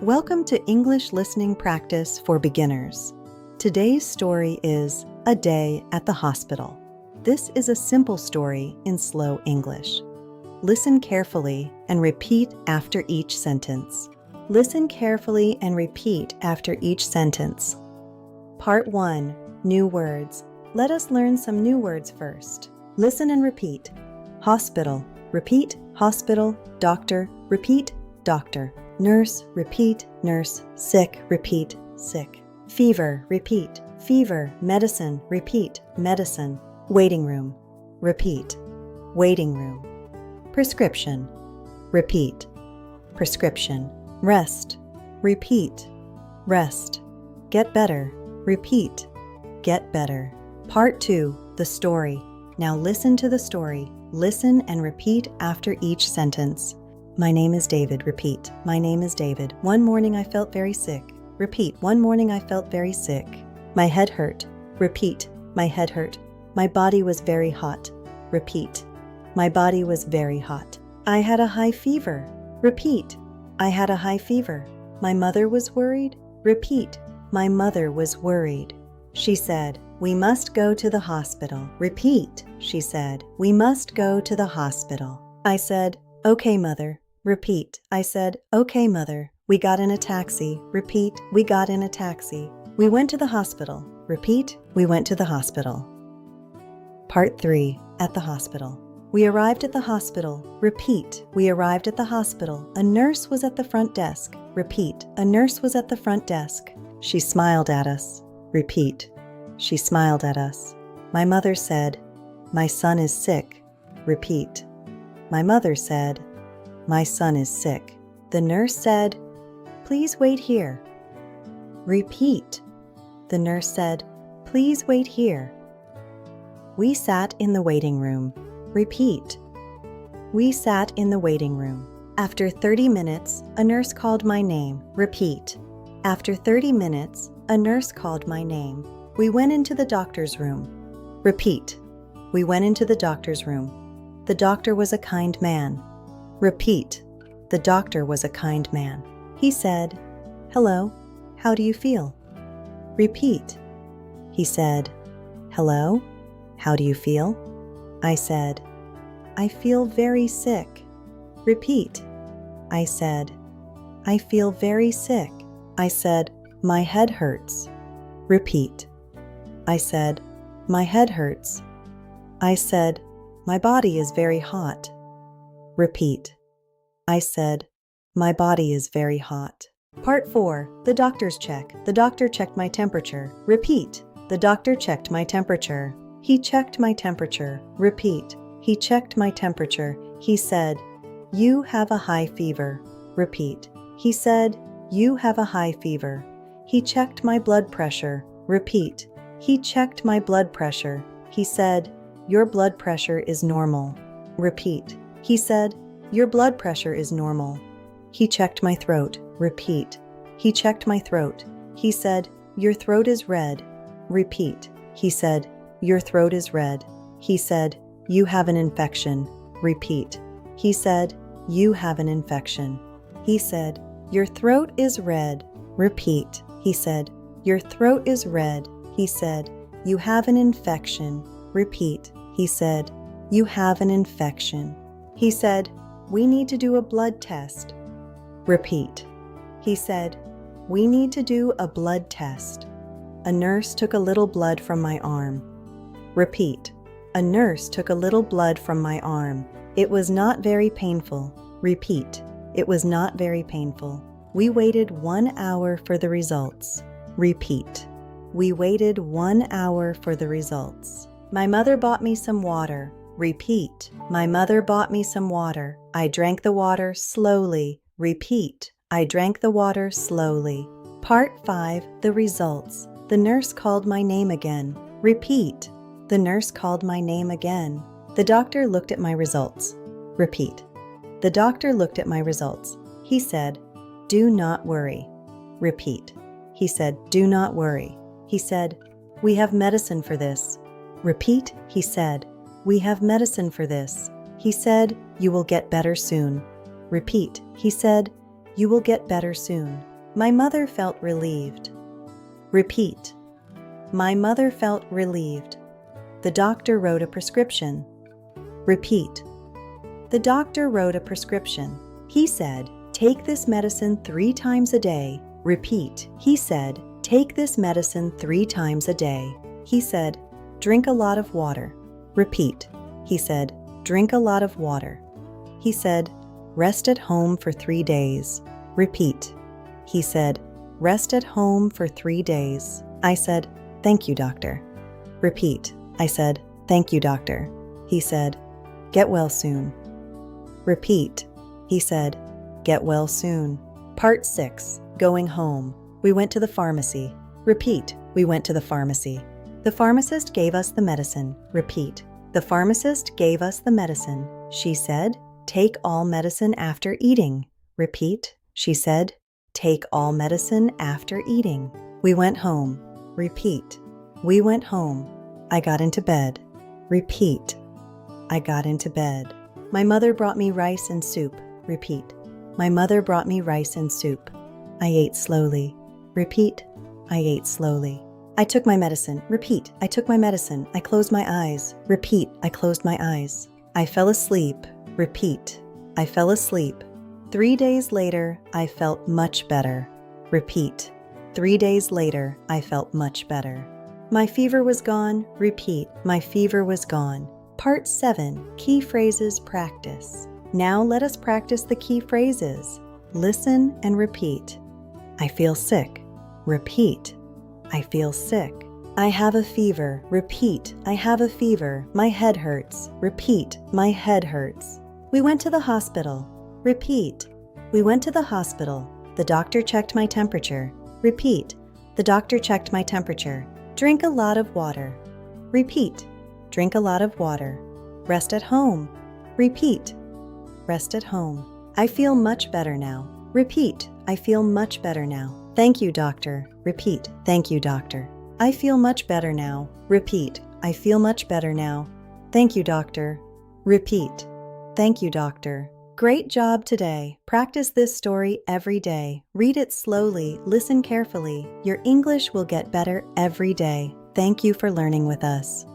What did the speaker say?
Welcome to English Listening Practice for Beginners. Today's story is A Day at the Hospital. This is a simple story in slow English. Listen carefully and repeat after each sentence. Listen carefully and repeat after each sentence. Part 1. New words. Let us learn some new words first. Listen and repeat. Hospital. Repeat. Hospital. Doctor. Repeat. Doctor. Nurse, repeat, nurse. Sick, repeat, sick. Fever, repeat, fever. Medicine, repeat, medicine. Waiting room, repeat, waiting room. Prescription, repeat, prescription. Rest, repeat, rest. Get better, repeat, get better. Part 2, the story. Now listen to the story. Listen and repeat after each sentence. My name is David. Repeat. My name is David. One morning I felt very sick. Repeat. One morning I felt very sick. My head hurt. Repeat. My head hurt. My body was very hot. Repeat. My body was very hot. I had a high fever. Repeat. I had a high fever. My mother was worried. Repeat. My mother was worried. She said, "We must go to the hospital." Repeat. She said, "We must go to the hospital." I said, "Okay, mother." Repeat. I said, "Okay, mother." We got in a taxi. Repeat. We got in a taxi. We went to the hospital. Repeat. We went to the hospital. Part 3. At the hospital. We arrived at the hospital. Repeat. We arrived at the hospital. A nurse was at the front desk. Repeat. A nurse was at the front desk. She smiled at us. Repeat. She smiled at us. My mother said, "My son is sick." Repeat. My mother said, "My son is sick." The nurse said, "Please wait here." Repeat. The nurse said, "Please wait here." We sat in the waiting room. Repeat. We sat in the waiting room. After 30 minutes, a nurse called my name. Repeat. After 30 minutes, a nurse called my name. We went into the doctor's room. Repeat. We went into the doctor's room. The doctor was a kind man. Repeat. The doctor was a kind man. He said, "Hello, how do you feel?" Repeat. He said, "Hello, how do you feel?" I said, "I feel very sick." Repeat. I said, "I feel very sick." I said, "My head hurts." Repeat. I said, "My head hurts." I said, "My body is very hot." Repeat. I said, "My body is very hot." Part 4. The doctor's check. The doctor checked my temperature. Repeat. The doctor checked my temperature. He checked my temperature. Repeat. He checked my temperature. He said, "You have a high fever." Repeat. He said, "You have a high fever." He checked my blood pressure. Repeat. He checked my blood pressure. He said, "Your blood pressure is normal." Repeat. He said, "Your blood pressure is normal." He checked my throat. Repeat. He checked my throat. He said, "Your throat is red." Repeat. He said, "Your throat is red." He said, "You have an infection." Repeat. He said, "You have an infection." He said, "Your throat is red." Repeat. He said, "Your throat is red." He said, "You have an infection." Repeat. He said, "You have an infection." He said, "We need to do a blood test." Repeat. He said, "We need to do a blood test." A nurse took a little blood from my arm. Repeat. A nurse took a little blood from my arm. It was not very painful. Repeat. It was not very painful. We waited 1 hour for the results. Repeat. We waited 1 hour for the results. My mother bought me some water. Repeat. My mother bought me some water. I drank the water slowly. Repeat. I drank the water slowly. Part 5. The results. The nurse called my name again. Repeat. The nurse called my name again. The doctor looked at my results. Repeat. The doctor looked at my results. He said, "Do not worry." Repeat. He said, "Do not worry." He said, "We have medicine for this." Repeat. He said, "We have medicine for this." He said, "You will get better soon." Repeat. He said, You will get better soon. My mother felt relieved. Repeat. My mother felt relieved. The doctor wrote a prescription. Repeat. The doctor wrote a prescription. He said, take this medicine 3 times a day. Repeat. He said, take this medicine 3 times a day. He said, drink a lot of water. Repeat. He said, drink a lot of water. He said, rest at home for 3 days. Repeat. He said, rest at home for 3 days. I said, thank you, doctor. Repeat. I said, thank you, doctor. He said, get well soon. Repeat. He said, get well soon. Part 6. Going home. We went to the pharmacy. Repeat. We went to the pharmacy. The pharmacist gave us the medicine. Repeat. The pharmacist gave us the medicine. She said, take all medicine after eating. Repeat. She said, take all medicine after eating. We went home. Repeat. We went home. I got into bed. Repeat. I got into bed. My mother brought me rice and soup. Repeat. My mother brought me rice and soup. I ate slowly. Repeat. I ate slowly. I took my medicine. Repeat. I took my medicine. I closed my eyes. Repeat. I closed my eyes. I fell asleep. Repeat. I fell asleep. 3 days later, I felt much better. Repeat. 3 days later, I felt much better. My fever was gone. Repeat. My fever was gone. Part 7. Key phrases practice. Now let us practice the key phrases. Listen and repeat. I feel sick. Repeat. I feel sick. I have a fever. Repeat. I have a fever. My head hurts. Repeat. My head hurts. We went to the hospital. Repeat. We went to the hospital. The doctor checked my temperature. Repeat. The doctor checked my temperature. Drink a lot of water. Repeat. Drink a lot of water. Rest at home. Repeat. Rest at home. I feel much better now. Repeat. I feel much better now. Thank you, doctor. Repeat. Thank you, doctor. I feel much better now. Repeat. I feel much better now. Thank you, doctor. Repeat. Thank you, doctor. Great job today. Practice this story every day. Read it slowly. Listen carefully. Your English will get better every day. Thank you for learning with us.